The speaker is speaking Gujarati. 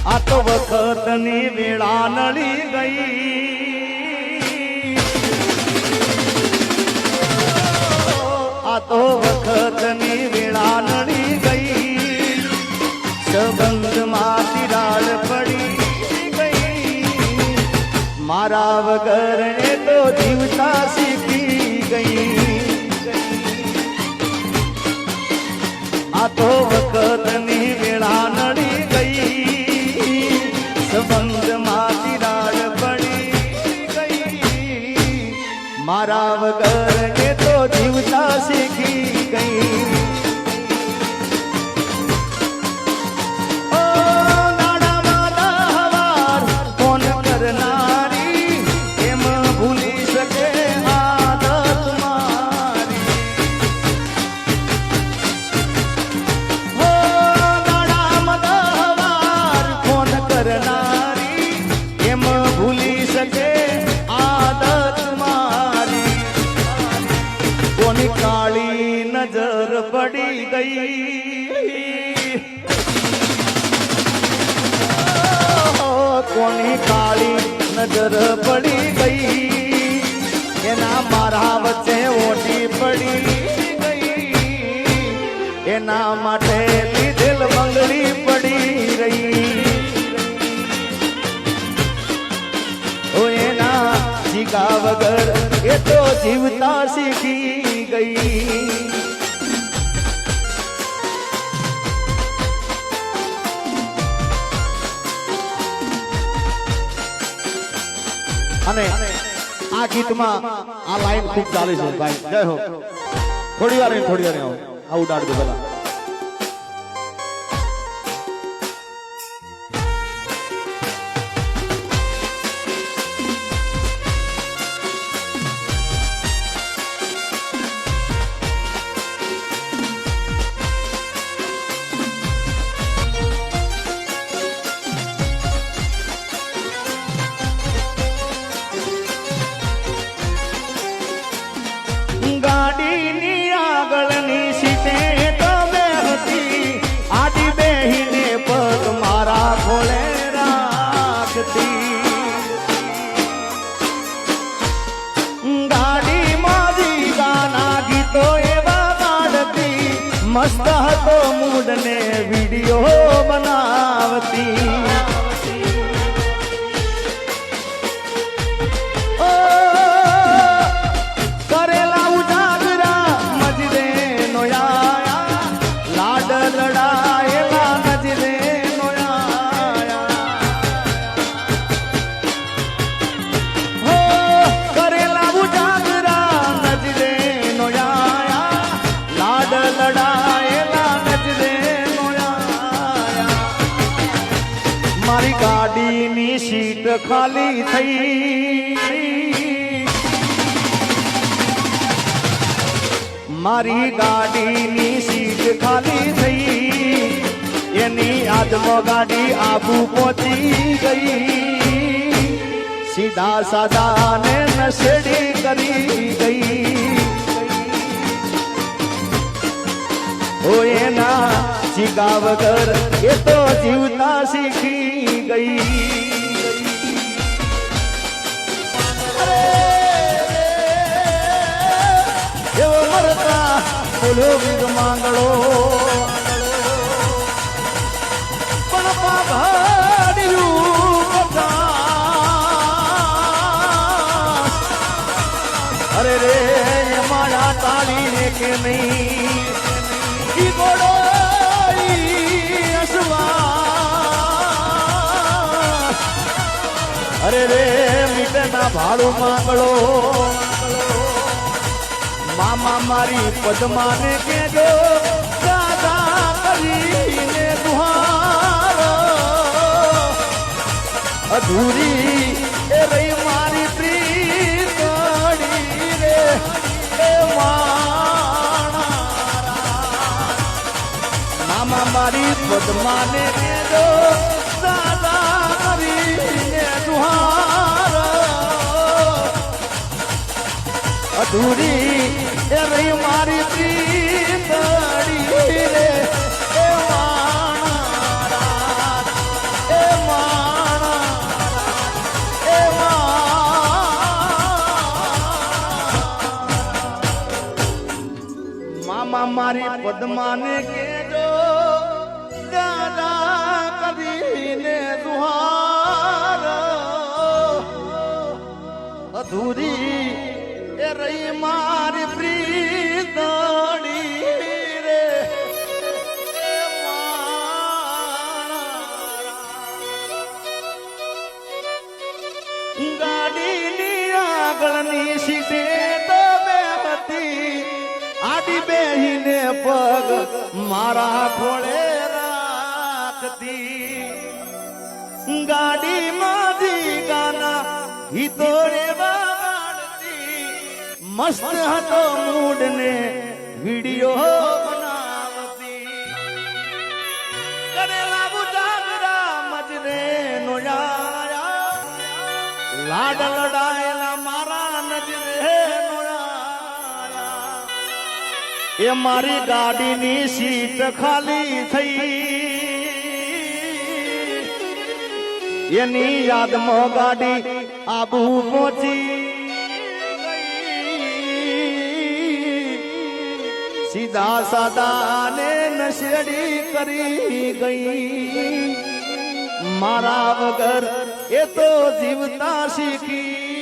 આ તો વખતની વેળા નળી ગઈ આ તો વખતની વેળા નળી ગઈ સંબંધમાં તિરાડ પડી ગઈ મારા વગર એ તો જીવતા શીખી ગઈ આ તો વખતની વેળા નડી ગઈ સંબંધમાં તિરાડ પડી ગઈ મારા વગર એ તો જીવતા શીખી ગઈ કાળી નજર પડી ગઈ કોની કાળી નજર પડી ગઈ એના મારા વચ્ચે ઓટી પડી ગઈ એના માટે લીધેલ બંગડી પડી રહી ઓ એના જીગા વગર એ તો જીવતા શીખી ગઈ અને આ ગીતમાં આ લાઈન ખૂબ ચાલે છે ભાઈ જય હો થોડી વાર આવું ઉડાડજો પેલા ગાડીની આગળની સીટે તમે હતી આડી બેહીને પગ મારા ખોળે રાખતી ગાડીમાં જી ગાના ગીતો એવા ગાડતી મસ્ત હતો મૂડને વિડીયો બનાવતી મારી ગાડીની સીટ ખાલી થઈ મારી ગાડીની સીટ ખાલી થઈ એની આજમાં ગાડી આબુ પહોંચી ગઈ સીધા સાદા ને નશેડી કરી ગઈ ઓ એના જીગા વગર એ તો જીવતા શીખી ગઈ એવો મરતા બોલો વિગ માંગડો પણ પાઘાડ્યું અરે રે મારા તાળી રે કે નહીં ગોડો અરે રે મીઠના ભાડું માંગડો મામા મારી પદ્માને કેજો દાદા કરીને દુહાર અધૂરી એ રહી મારી પ્રીતડી રે એ મામા મારી પદ્માને કેજો દાદા કરીને દુહાર અધૂરી એ રહી મારી પ્રીતડી રે એ માણા એ મારી પદ્માને કેજો દાદા કરીને દુહાર અધૂરી એ રહી મારી પ્રીતડી રે ગાડીની આગળની સીટે તમે હતી આડી બેહીને પગ મારા ખોળે રાખતી ગાડીમાં જી ગાના હિતોડે વાળતી મસ્ત હતો મૂડ ને વિડિયો બનાવતી કરેલા બુજાગરા મજરે નો યાયા લાડ લડાયેલા મારા નજરે નો યાયા એ મારી ગાડીની સીટ ખાલી થઈ એની યાદમાં ગાડી આબુ પહોંચી સીધા સાદા ને નશેડી કરી ગઈ મારા વગર એ તો જીવતા શીખી